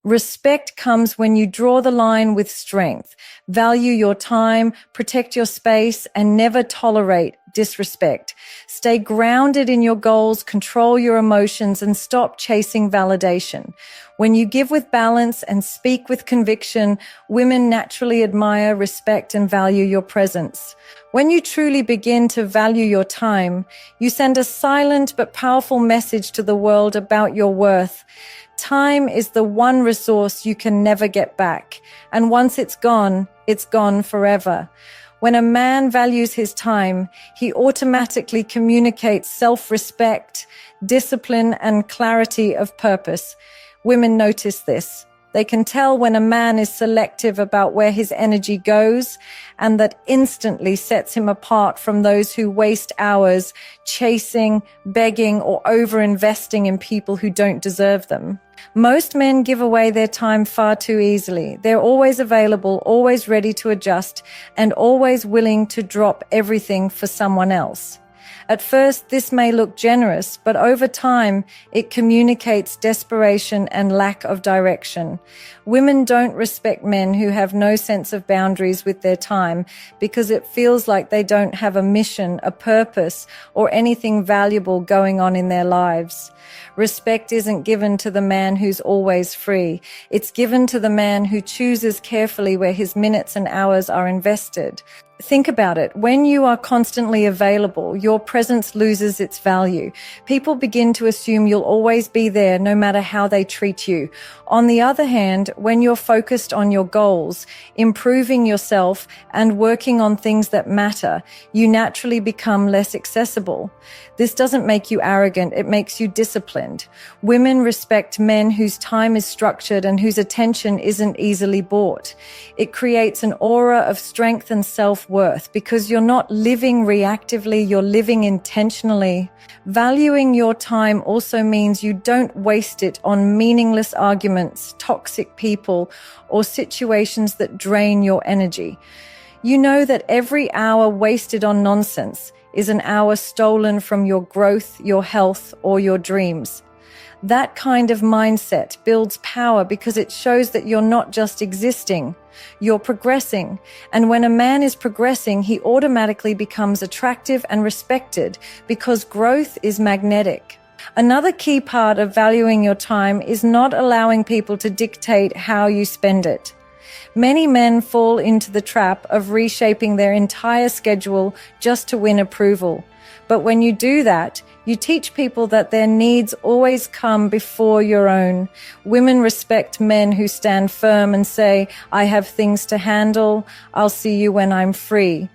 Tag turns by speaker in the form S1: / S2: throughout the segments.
S1: Respect comes when you draw the line with strength, value your time, protect your space, and never tolerate disrespect. Stay grounded in your goals, control your emotions, and stop chasing validation. When you give with balance and speak with conviction, women naturally admire, respect, and value your presence. When you truly begin to value your time, you send a silent but powerful message to the world about your worth. Time is the one resource you can never get back, and once it's gone forever. When a man values his time, he automatically communicates self-respect, discipline, and clarity of purpose. Women notice this. They can tell when a man is selective about where his energy goes, and that instantly sets him apart from those who waste hours chasing, begging, or over-investing in people who don't deserve them. Most men give away their time far too easily. They're always available, always ready to adjust, and always willing to drop everything for someone else. At first, this may look generous, but over time, it communicates desperation and lack of direction. Women don't respect men who have no sense of boundaries with their time because it feels like they don't have a mission, a purpose, or anything valuable going on in their lives. Respect isn't given to the man who's always free. It's given to the man who chooses carefully where his minutes and hours are invested. Think about it. When you are constantly available, your presence loses its value. People begin to assume you'll always be there no matter how they treat you. On the other hand, when you're focused on your goals, improving yourself, and working on things that matter, you naturally become less accessible. This doesn't make you arrogant, it makes you disciplined. Women respect men whose time is structured and whose attention isn't easily bought. It creates an aura of strength and self-worth because you're not living reactively, you're living intentionally. Valuing your time also means you don't waste it on meaningless arguments, toxic people, or situations that drain your energy. You know that every hour wasted on nonsense is an hour stolen from your growth, your health, or your dreams. That kind of mindset builds power because it shows that you're not just existing, you're progressing. And when a man is progressing, he automatically becomes attractive and respected because growth is magnetic. Another key part of valuing your time is not allowing people to dictate how you spend it. Many men fall into the trap of reshaping their entire schedule just to win approval. But when you do that, you teach people that their needs always come before your own. Women respect men who stand firm and say, I have things to handle, I'll see you when I'm free.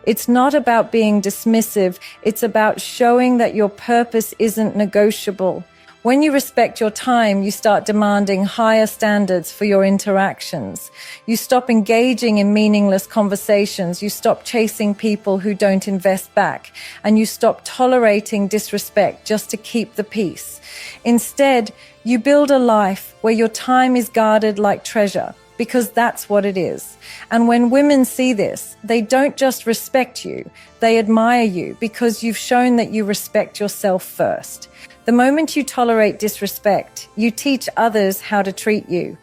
S1: It's not about being dismissive, it's about showing that your purpose isn't negotiable. When you respect your time, you start demanding higher standards for your interactions. You stop engaging in meaningless conversations. You stop chasing people who don't invest back. And you stop tolerating disrespect just to keep the peace. Instead, you build a life where your time is guarded like treasure, because that's what it is. And when women see this, they don't just respect you, they admire you because you've shown that you respect yourself first. The moment you tolerate disrespect, you teach others how to treat you.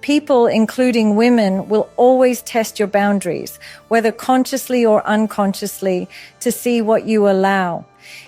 S1: People, including women, will always test your boundaries, whether consciously or unconsciously, to see what you allow.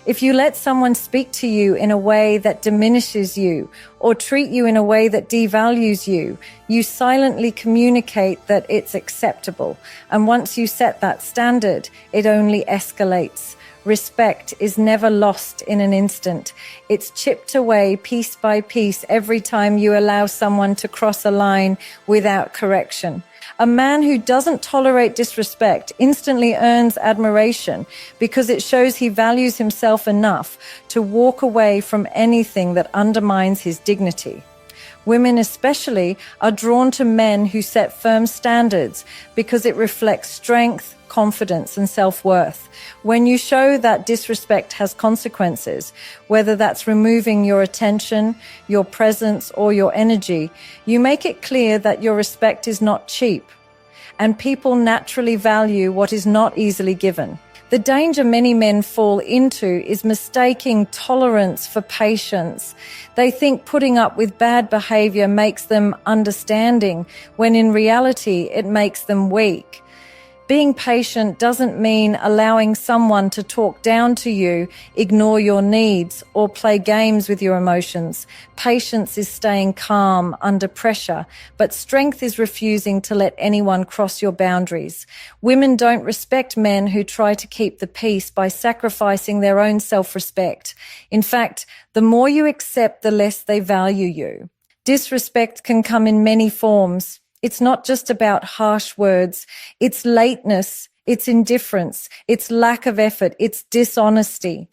S1: If you let someone speak to you in a way that diminishes you or treat you in a way that devalues you, you silently communicate that it's acceptable. And once you set that standard, it only escalates. Respect is never lost in an instant. It's chipped away piece by piece every time you allow someone to cross a line without correction. A man who doesn't tolerate disrespect instantly earns admiration because it shows he values himself enough to walk away from anything that undermines his dignity. Women especially are drawn to men who set firm standards because it reflects strength, confidence, and self-worth. When you show that disrespect has consequences, whether that's removing your attention, your presence, or your energy, you make it clear that your respect is not cheap. And people naturally value what is not easily given. The danger many men fall into is mistaking tolerance for patience. They think putting up with bad behavior makes them understanding, when in reality it makes them weak. Being patient doesn't mean allowing someone to talk down to you, ignore your needs, or play games with your emotions. Patience is staying calm under pressure, but strength is refusing to let anyone cross your boundaries. Women don't respect men who try to keep the peace by sacrificing their own self-respect. In fact, the more you accept, the less they value you. Disrespect can come in many forms. It's not just about harsh words. It's lateness, it's indifference, it's lack of effort, it's dishonesty.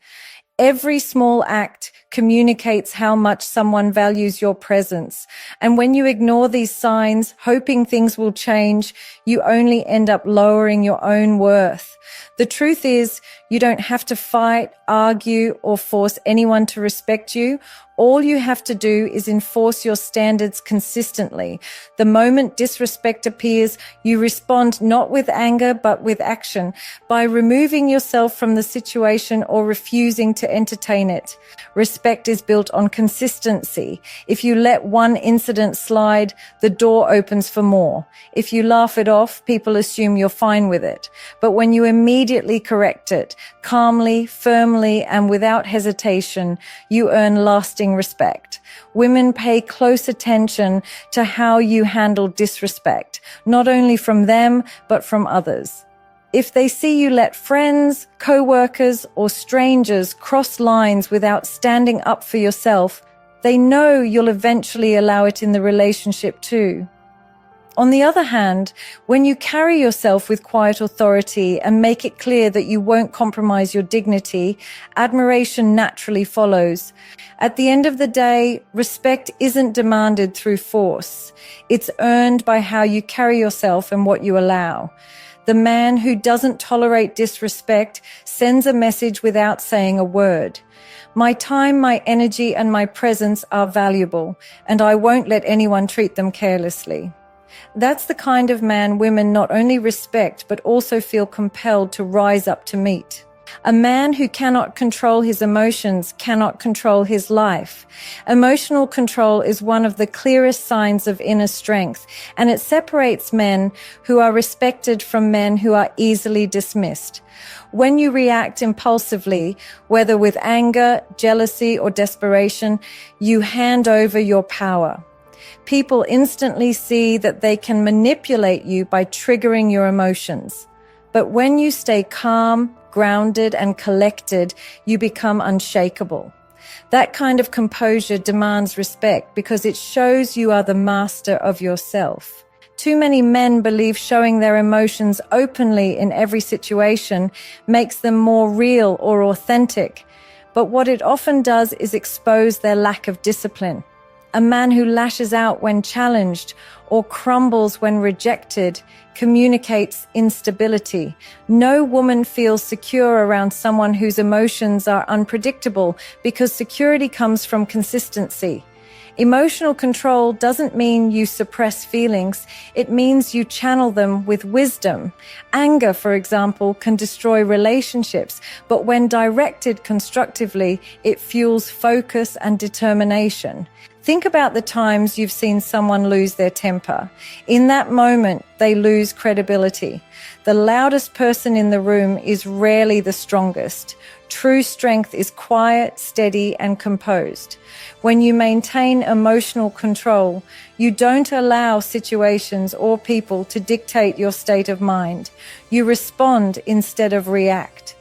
S1: Every small act communicates how much someone values your presence. And when you ignore these signs, hoping things will change, you only end up lowering your own worth. The truth is, you don't have to fight, argue, or force anyone to respect you. All you have to do is enforce your standards consistently. The moment disrespect appears, you respond not with anger, but with action, by removing yourself from the situation or refusing to entertain it. Respect is built on consistency. If you let one incident slide, the door opens for more. If you laugh it off, people assume you're fine with it. But when you immediately correct it, calmly, firmly, and without hesitation, you earn lasting respect. Women pay close attention to how you handle disrespect, not only from them, but from others. If they see you let friends, co-workers, or strangers cross lines without standing up for yourself, they know you'll eventually allow it in the relationship too. On the other hand, when you carry yourself with quiet authority and make it clear that you won't compromise your dignity, admiration naturally follows. At the end of the day, respect isn't demanded through force. It's earned by how you carry yourself and what you allow. The man who doesn't tolerate disrespect sends a message without saying a word. My time, my energy, and my presence are valuable, and I won't let anyone treat them carelessly. That's the kind of man women not only respect, but also feel compelled to rise up to meet. A man who cannot control his emotions cannot control his life. Emotional control is one of the clearest signs of inner strength, and it separates men who are respected from men who are easily dismissed. When you react impulsively, whether with anger, jealousy, or desperation, you hand over your power. People instantly see that they can manipulate you by triggering your emotions. But when you stay calm, grounded, and collected, you become unshakable. That kind of composure demands respect because it shows you are the master of yourself. Too many men believe showing their emotions openly in every situation makes them more real or authentic. But what it often does is expose their lack of discipline. A man who lashes out when challenged or crumbles when rejected communicates instability. No woman feels secure around someone whose emotions are unpredictable because security comes from consistency. Emotional control doesn't mean you suppress feelings. It means you channel them with wisdom. Anger, for example, can destroy relationships, but when directed constructively, it fuels focus and determination. Think about the times you've seen someone lose their temper. In that moment, they lose credibility. The loudest person in the room is rarely the strongest. True strength is quiet, steady, and composed. When you maintain emotional control, you don't allow situations or people to dictate your state of mind. You respond instead of react.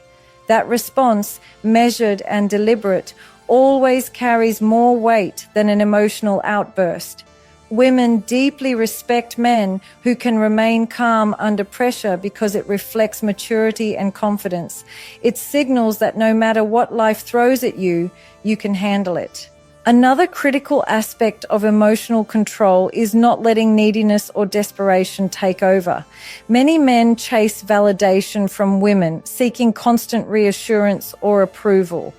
S1: That response, measured and deliberate, always carries more weight than an emotional outburst. Women deeply respect men who can remain calm under pressure because it reflects maturity and confidence. It signals that no matter what life throws at you, you can handle it. Another critical aspect of emotional control is not letting neediness or desperation take over. Many men chase validation from women, seeking constant reassurance or approval.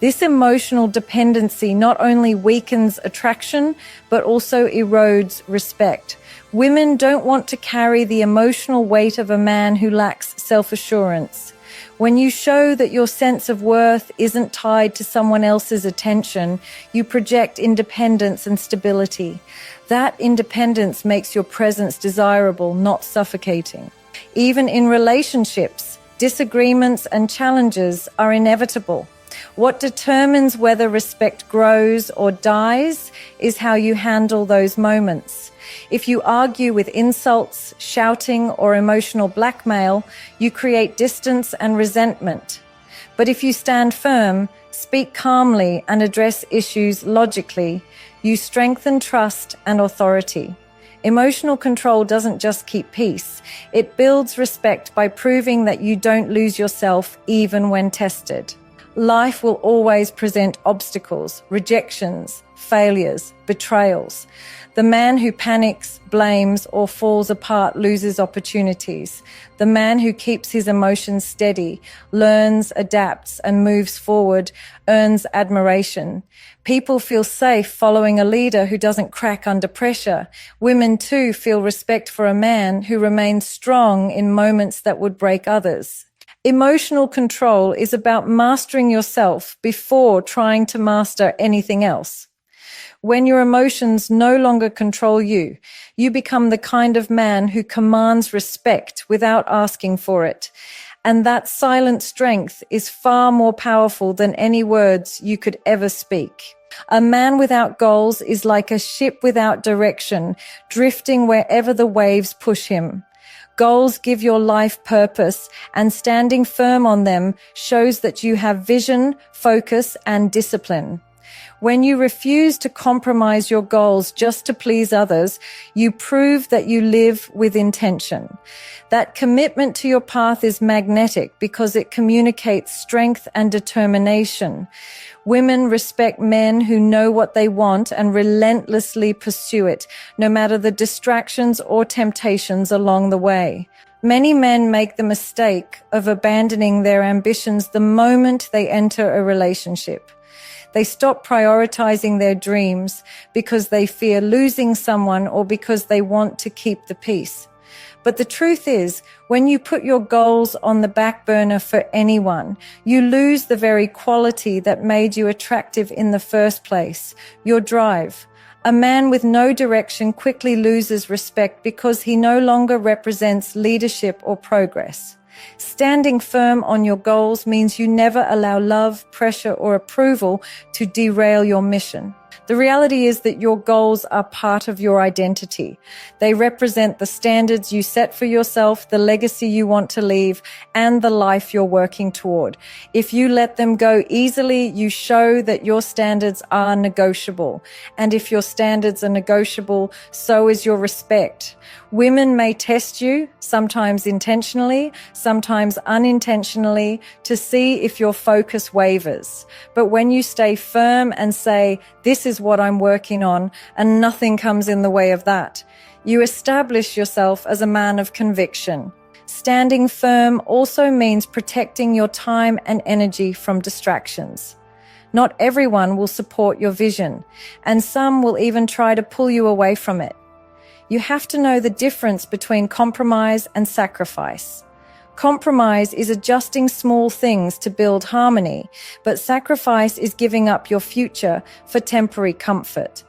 S1: This emotional dependency not only weakens attraction, but also erodes respect. Women don't want to carry the emotional weight of a man who lacks self-assurance. When you show that your sense of worth isn't tied to someone else's attention, you project independence and stability. That independence makes your presence desirable, not suffocating. Even in relationships, disagreements and challenges are inevitable. What determines whether respect grows or dies is how you handle those moments. If you argue with insults, shouting, or emotional blackmail, you create distance and resentment. But if you stand firm, speak calmly, and address issues logically, you strengthen trust and authority. Emotional control doesn't just keep peace. It builds respect by proving that you don't lose yourself even when tested. Life will always present obstacles, rejections, failures, betrayals. The man who panics, blames, or falls apart loses opportunities. The man who keeps his emotions steady, learns, adapts, and moves forward earns admiration. People feel safe following a leader who doesn't crack under pressure. Women, too, feel respect for a man who remains strong in moments that would break others. Emotional control is about mastering yourself before trying to master anything else. When your emotions no longer control you, you become the kind of man who commands respect without asking for it. And that silent strength is far more powerful than any words you could ever speak. A man without goals is like a ship without direction, drifting wherever the waves push him. Goals give your life purpose, and standing firm on them shows that you have vision, focus, and discipline. When you refuse to compromise your goals just to please others, you prove that you live with intention. That commitment to your path is magnetic because it communicates strength and determination. Women respect men who know what they want and relentlessly pursue it, no matter the distractions or temptations along the way. Many men make the mistake of abandoning their ambitions the moment they enter a relationship. They stop prioritizing their dreams because they fear losing someone or because they want to keep the peace. But the truth is, when you put your goals on the back burner for anyone, you lose the very quality that made you attractive in the first place, your drive. A man with no direction quickly loses respect because he no longer represents leadership or progress. Standing firm on your goals means you never allow love, pressure, or approval to derail your mission. The reality is that your goals are part of your identity. They represent the standards you set for yourself, the legacy you want to leave, and the life you're working toward. If you let them go easily, you show that your standards are negotiable. And if your standards are negotiable, so is your respect. Women may test you, sometimes intentionally, sometimes unintentionally, to see if your focus wavers. But when you stay firm and say, "This is what I'm working on," and nothing comes in the way of that, you establish yourself as a man of conviction. Standing firm also means protecting your time and energy from distractions. Not everyone will support your vision, and some will even try to pull you away from it. You have to know the difference between compromise and sacrifice. Compromise is adjusting small things to build harmony, but sacrifice is giving up your future for temporary comfort.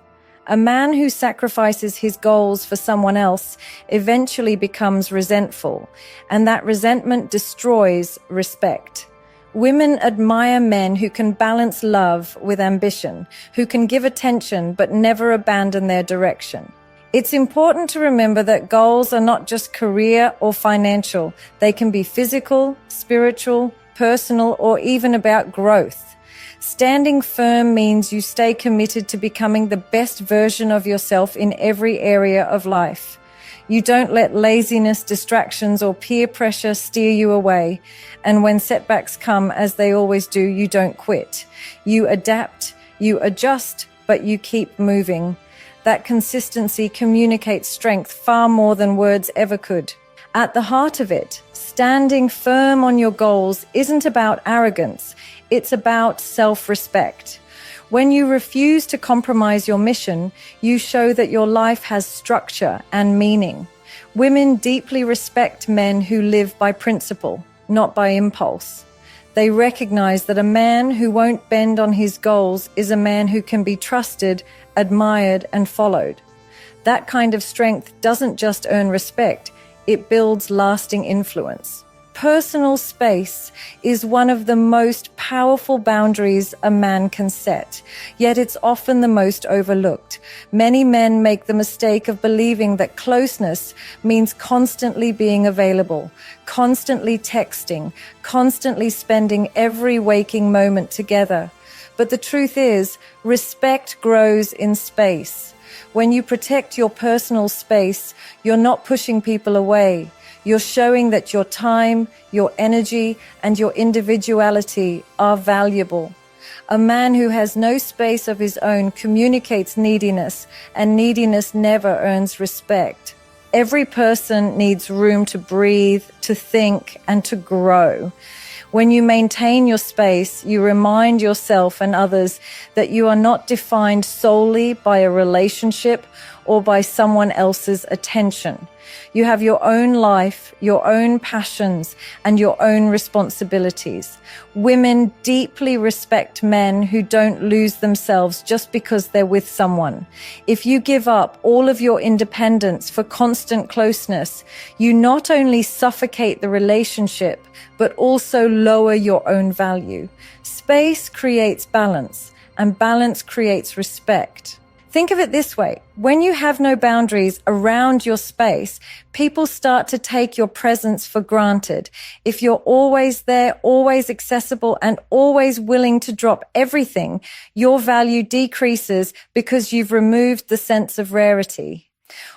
S1: A man who sacrifices his goals for someone else eventually becomes resentful, and that resentment destroys respect. Women admire men who can balance love with ambition, who can give attention but never abandon their direction. It's important to remember that goals are not just career or financial. They can be physical, spiritual, personal, or even about growth. Standing firm means you stay committed to becoming the best version of yourself in every area of life. You don't let laziness, distractions, or peer pressure steer you away. And when setbacks come, as they always do, you don't quit. You adapt, you adjust, but you keep moving. That consistency communicates strength far more than words ever could. At the heart of it, standing firm on your goals isn't about arrogance. It's about self-respect. When you refuse to compromise your mission, you show that your life has structure and meaning. Women deeply respect men who live by principle. not by impulse. They recognize that a man who won't bend on his goals is a man who can be trusted, admired, and followed. That kind of strength doesn't just earn respect, it builds lasting influence. Personal space is one of the most powerful boundaries a man can set, yet it's often the most overlooked. Many men make the mistake of believing that closeness means constantly being available, constantly texting, constantly spending every waking moment together. But the truth is, respect grows in space. When you protect your personal space, you're not pushing people away. You're showing that your time, your energy, and your individuality are valuable. A man who has no space of his own communicates neediness, and neediness never earns respect. Every person needs room to breathe, to think, and to grow. When you maintain your space, you remind yourself and others that you are not defined solely by a relationship or by someone else's attention. You have your own life, your own passions, and your own responsibilities. Women deeply respect men who don't lose themselves just because they're with someone. If you give up all of your independence for constant closeness, you not only suffocate the relationship, but also lower your own value. Space creates balance, and balance creates respect. Think of it this way. When you have no boundaries around your space, people start to take your presence for granted. If you're always there, always accessible, and always willing to drop everything, your value decreases because you've removed the sense of rarity.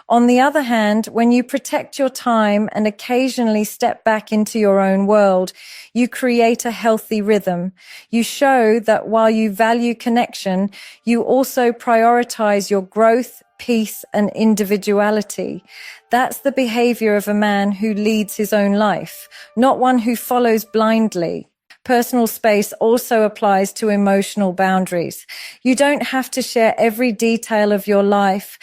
S1: On the other hand, when you protect your time and occasionally step back into your own world, you create a healthy rhythm. You show that while you value connection, you also prioritize your growth, peace, and individuality. That's the behavior of a man who leads his own life, not one who follows blindly. Personal space also applies to emotional boundaries. You don't have to share every detail of your life,